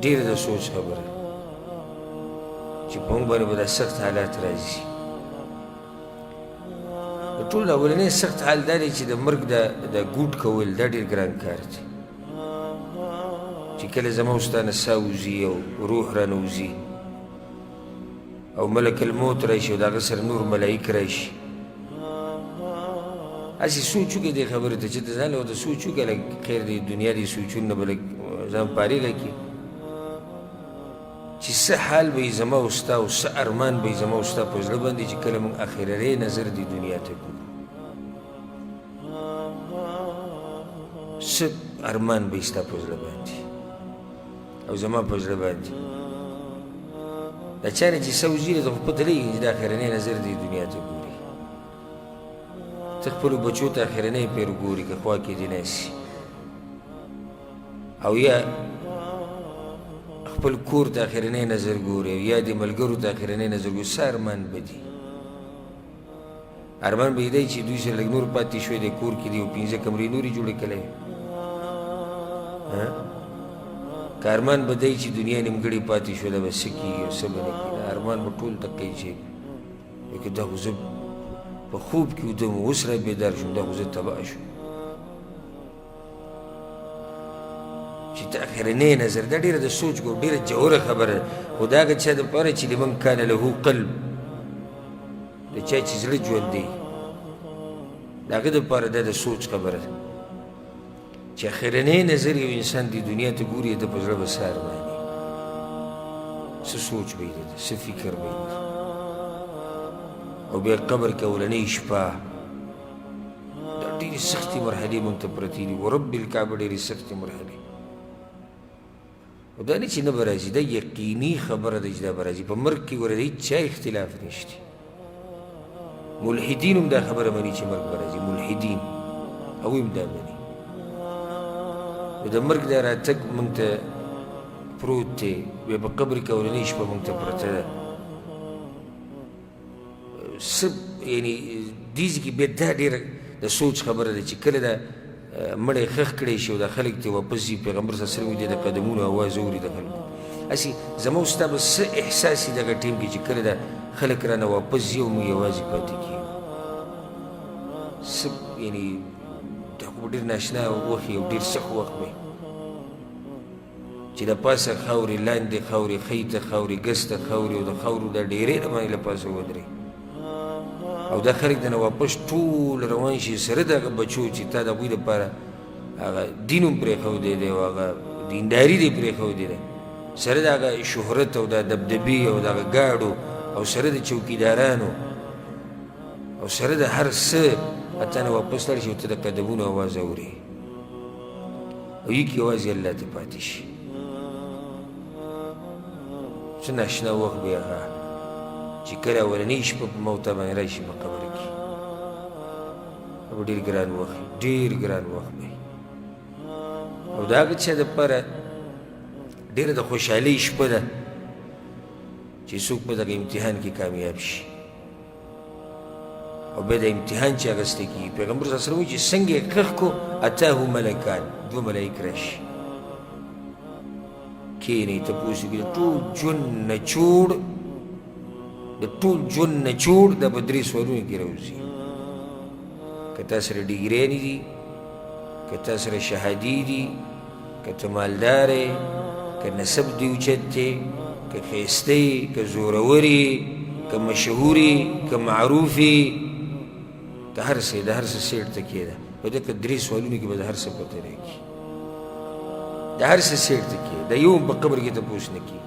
ډېره د سوچ خبره چې په موږ باندې به دا سخت حالات راځي. د ټول اولنی سخت حال دا دی چې د مرګ دا ګوټ کول دا ډېر ګران کار دی، چې کله زما او ستا نه ساه وځي او روح رانوځي او ملک الموت راشي او د هغه سره نور ملایک راشي. هسې سوچ وکړې دې خبرې ته چې د ځان له ورته سوچ وکړه لږ خیر دی دنیا دې سوچونه به لږ ځان فارغه کړي چې څه حال به یې زما او ستا او څه ارمان به یې زما او ستا په زړه باندې چې کله موږ اخرنی نظر دې دنیا ته ګورو، څه ارمان به یې ستا په زړه باندې او زما په زړه باندې. دا چا نه چې څه وځي ته خو پته لګي چې دا اخرنی نظر دې دنیا ته ګوري. ته خپلو بچو ته اخرنی پیر ګوري که خوا کې دې ناسي، او یا خپل کور ته اخرنی نظر ګوري او یا دې ملګرو ته اخرنی نظر ګوري. څه ارمان به دي؟ ارمان به یې دی چې دوی سره لږ نور پاتې شوی دی، کور کې دي او 15 کمرې نورې جوړې کړی، که ارمان به دی چې دنیا نیمګړې پاتې شوه دا به څه کېږي او څه به نه کېږي. دا ارمان به ټول دقه یي چې وایي دا خو زه په خوب کې ویده وم اوس را بیدار شوم دا خو زه تباه شوم. چې د اخرنی نظر دا ډېره د سوچ کو ډېره جوره خبره ده، خو د هغه چا دپاره چې لمن کان له قلب، د چا چې زړه ژوندی د هغه دپاره دا د سوچ خبره ده چې اخرنی نظر یو انسان دی دنیا ته ګوري د په زړه به څه ارماني، څه سوچ به یې ده، څه فکر به یې ده. او بیا قبر کې اولنۍ شپه دا ډېرې سختې مرحلې موږ ته پرتې دي، ورب الکعبه ډېرې سختې مرحلې. او دا نه چې نه به راځي، دا یقیني خبره ده چې دا به راځي. په مرګ کې ګوره د هېڅ چا اختلاف نشته. ملحدین هم دا خبره مني چې مرګ به راځي، ملحدین هغوی هم دا مني. نو د مرګ دا راتګ موږ ته پروت دی، بیا په قبر کې اولنۍ شپه موږ ته پرته ده. څه یعنې دې ځای کې بیا دا ډېره د سوچ خبره ده چې کله دا مړی ښخ کړی شي او دا خلک ترې واپس ځي، پیغمبر صلی الله علیه وسلم د قدمونو اواز اوري د خلکو. هسې زما او ستا به څه احساس وي دغه ټیم کې چې کله دا خلک رانه واپس ځي او موږ یوازې پاتې کېږو. څه یعنې دا خو ډېر ناشنا وخت وي او ډېر سخت وخت وي چې د پاسه خاورې لاندې خاورې ښۍ ته خاورې ګس ته خاورې او د خاورو دا ډېرې د باندې له پاسه ودرې او دا خلک دنه واپس ټول روان شي سره د هغه بچو چې تا د هغوی دپاره هغه دین هم پرېښودی دی او هغه دینداري دې پرېښودی دی، سره د هغه شهرت او دا دبدبې او د هغه ګاډو او سره د چوکیدارانو او سره د هر څه تا نه واپس لاړ شي او ته د قدمونو اواز اورې او یک یوازې الله ته پاتې شي. څه ناشنا وخت به هغه چې کله اولنۍ شپه په موت باندې راشي په قبر کې، او ډېر ګران وخت ډېر ګران وخت دی. او د هغه چا دپاره ډېره د خوشحالۍ شپه ده چې څوک په دغه امتحان کې کامیاب شي او بیا د امتحان چې اخیستی کېږي. پیغمبر صلی الله علیه وسلم وایي چې څنګه یې ښخ کړو اتاه ملکان، 2 ملایک راشي کښېنئ تپوس وکړي د ټول ژوند نچوړ د ټول ژوند نچوړ دا په 3 سوالونو کې راوځي. که تا سره ډګریانې دي، که تا سره شهادي دي، که ته مالدار یې، که نسب دې اوچت دی، که ښایسته یې، که زورور یې، که مشهور یې، که معروف یې، که هر څه د هر څه سیټ ته کېده. په دغه 3 سوالونو کې به د هر څه پته راکړي، د هر څه سیټ ته کېده، د یو هم په قبر کې تپوس نه کېږي.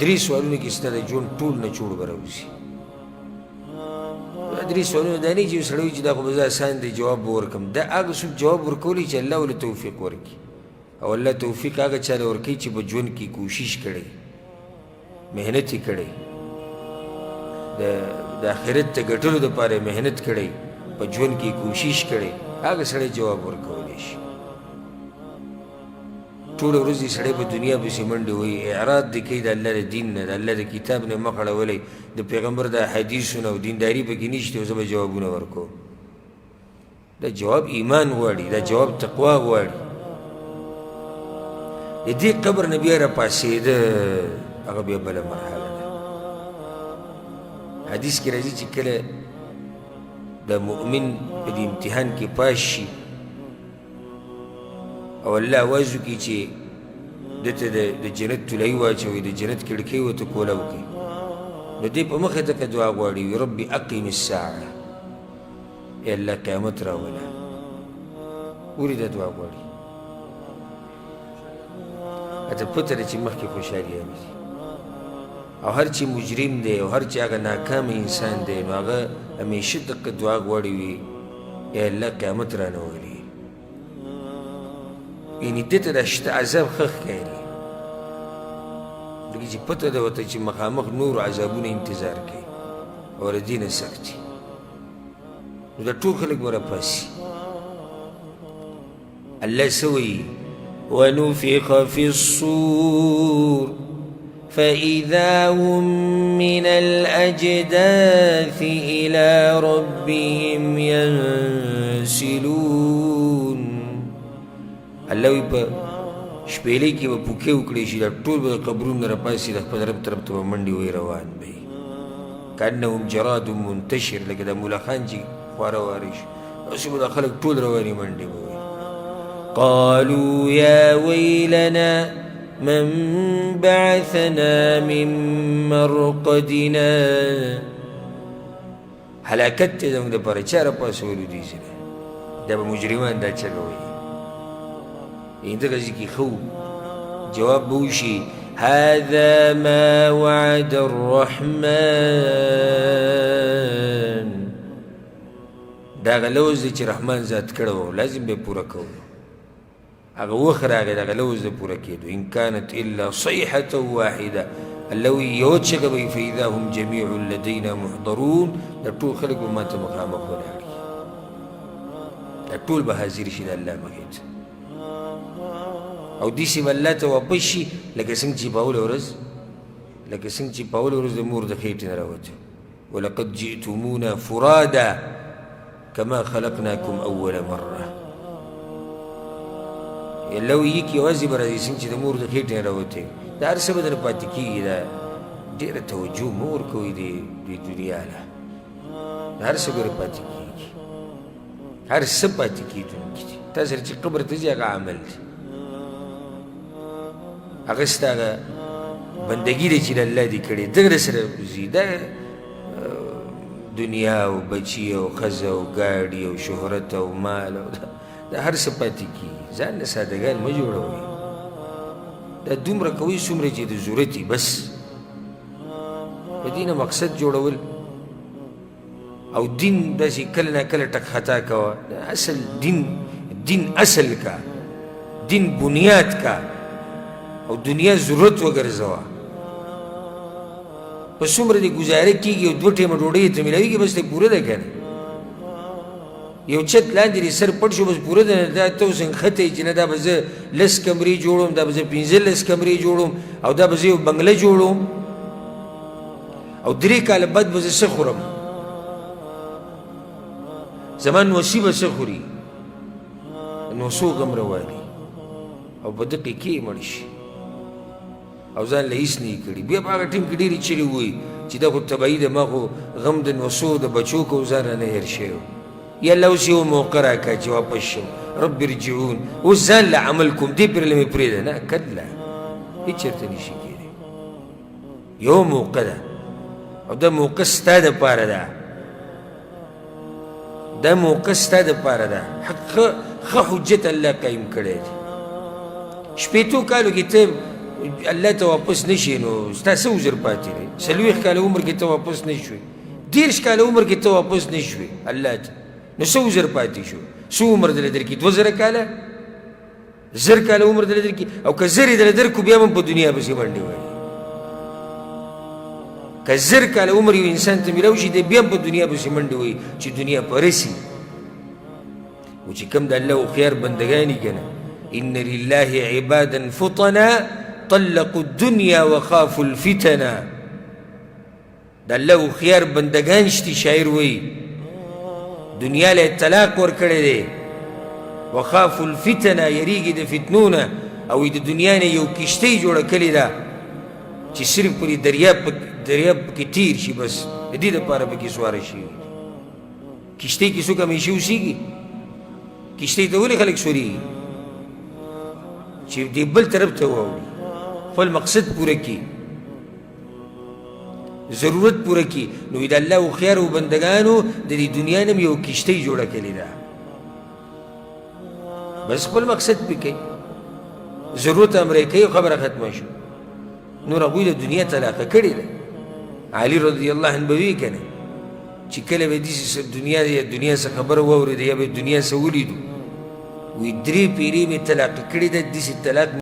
3 سوالونو کې ستا د ژوند ټول نچوړ به راوځي. دا 3 سوالونه دا نه چې یو سړی وایي چې دا خو به زه اسان دی جواب به ورکړم. دا هغه څوک جواب ورکولی چې الله ورله توفیق ورکړي، او الله توفیق هغه چا له ورکوي چې په ژوند کې کوشش کړی، محنت یې کړی، د آخرت ته ګټلو دپاره یې محنت کړی، په ژوند کې کوشش کړی، هغه سړی جواب ورکولی شي. ټوله ورځ دې سړی په دنیا پسې منډې وهي، اعراض دې کوي د الله د دین نه، د الله د کتاب نه مخ اړولی، د پیغمبر د حدیثو نه او دینداري پکې نشته او زه به جوابونه ورکوم. دا جواب ایمان غواړي، دا جواب تقوا غواړي. د دې قبر نه بیا راپاڅېده هغه بیا بله مرحله ده حدیث کې راځي چې کله د مؤمن په دې امتحان کې پاس شي او الله آواز وکړي چې ده ته د جنت تولۍ واچوي د جنت کړکۍ ورته کولاو کړي نو دی په مخې ته که دعا غواړي وي ربي اقیم الساعه ای الله قیامت راوله ولې دا دعا غواړي اته پته ده چې مخکې خوشحالیانې دي او هر چې مجرم دی او هر چې هغه ناکام انسان دی نو هغه همیشه دقه دعا غواړي وي ای الله قیامت رانه ولي یعنې دې ته دا شته عذاب ښه ښکاري لکه چې پته ده ورته چې مخامخ نور عذابونه انتظار کوي او د دې نه سخت دي نو دا ټول خلک به راپاسي الله څه وایي ونفخ في الصور فإذا هم من الأجداث إلى ربهم ينسلون الله وی په شپېلۍ کې به پوکې وکړې شي دا ټول به د قبرونو نه راپاسي د خپل رب طرف ته به منډې وی روان به وي کانهم جراد منتشر لکه د ملخان چې خواره واره شي داسې به دا خلک ټول روانې منډې به وي قالوا يا ويلنا من بعثنا من مرقدنا هلاکت ته زموږ دپاره چا راپاڅولو دي ځینې دا به مجرمان دا چلو وایي دغه ځکې ښه جواب به وشي هذا ما وعد الرحمن دا هغه لوز دی چې رحمان ذات کړی و لازم به یې پوره کوو هغه وخت راغی د هغه لوز د پوره کېدو ان كانت الا صيحة واحده الله وایي یوه چغه به وي فاذا هم جمیع لدینا محضرون دا ټول خلک به ماته مخامخ ولاړ وي دا ټول به حاضر شي د الله مخې ته او داسې به الله ته واپس شي لکه څنګه چې په اوله ورځ د مور د خېټې نه راوته ولقد جئتمونا فرادا كما خلقناكم اول مره الله وایي کې یوازې به راځي څنګه چې د مور د خېټې نه راوتې دا هر څه به در پاتې کېږي دا ډېره توجه مه ورکوئ دې دنیا له دا هر څه به در پاتې کېږي هر څه پاتې کېدونکي دي تا سره چې قبر ته ځي هغه عمل دی هغه ستا هغه بندګي دی چې د الله دې کړې دغه سره ځي دا دنیا او بچي او ښځه او ګاډي او شهرت او مال او دا هر څه پاتې کېږي ځان له سادهګان مه جوړوئ دا دومره کوئ څومره چې د ضرورت وي بس په دې نه مقصد جوړول او دین داسې کله نه کله ټک خطا کوه اصل دین اصل کا دین بنیاد کا او دنیا ضرورت وګرځوه په څومره دې ګزاره کېږي او دوه ټیمه ډوډۍ ته میلاویږي بس دی پوره ده که نه یو چت لاندې دې سر پټ شو بس پوره ده دا ته اوس نښتی چې نه دا به زه 10 کمرې جوړوم دا به زه 15 کمرې جوړوم او دا به زه یو بنګله جوړوم او 3 کاله بعد به زه څه خورم زما نوسي به څه خوري نوسو غم رواني او په دقې کې یې مړ شي او ځان له هېڅ نه یې کړي بیا په هغه ټیم کې ډېرې چیغې ووایي چې دا خو تباهي ده ما خو غم د نوسو د بچو کو ځان رانه هېر شوی یا الله اوس یو موقع راکړه چې واپس شم رب ارجعون اوس ځان له عمل کوم دې پرې له مې پرېږده نه کله هېڅ چېرته نشي کېدی یو موقع ده او دا موقع ستا دپاره ده دا موقع ستا دپاره ده ښه حجت الله قایم کړی دی شپېتو کالو کې ته الله ته واپس نشي نو ستا څه عذر پاتې دی 40 کاله عمر کې ته واپس نه شوې 30 کاله عمر کې ته واپس نه شوې الله ته نو څه عذر پاتې شو څو عمر دله درکړي 2000 کاله 1000 کاله عمر دله درکړي او که زر یې دله درکړو بیا هم په دنیا پسې منډې وهي که 1000 کاله عمر یو انسان ته میلاو شي دی بیا هم په دنیا پسې منډې وهي چې دنیا پرسي او چې کوم د الله هوښیار بندګانې که نه ان لله عبادا فطنا طلقوا الدنيا وخافوا الفتنه د الله هوښیار بندګان شتي شاعر وایي دنیا له طلاق ورکړی دی وخافوا الفتنه یریږي د فتنو نه او د دنیا نه یو کشتۍ جوړه کړې ده چې صرف پرې دریاب پکې تیر شي، بس د دې دپاره پکې سواره شي. کشتۍ کې څوک همیشه اوسېږي؟ کشتۍ ته ولې خلک سورېږي؟ چې دې بل طرف ته واوړي، خپل مقصد پوره کړي، ضرورت پوره کړي. نو د الله هوښیارو بندګانو د دې دنیا نه یو کشتۍ جوړه کړې ده، بس خپل مقصد پې کوي، ضرورت امره کوي، خبره ختمه شو. نور هغوی د دنیا طلاقه کړې ده. علي رضی الله عنه به وي که نه چې کله به داسې دنیا څه خبره واورېده یا به دنیا څه ولیدو، وایي 3 پیرې مې طلاقه کړې ده، داسې طلاق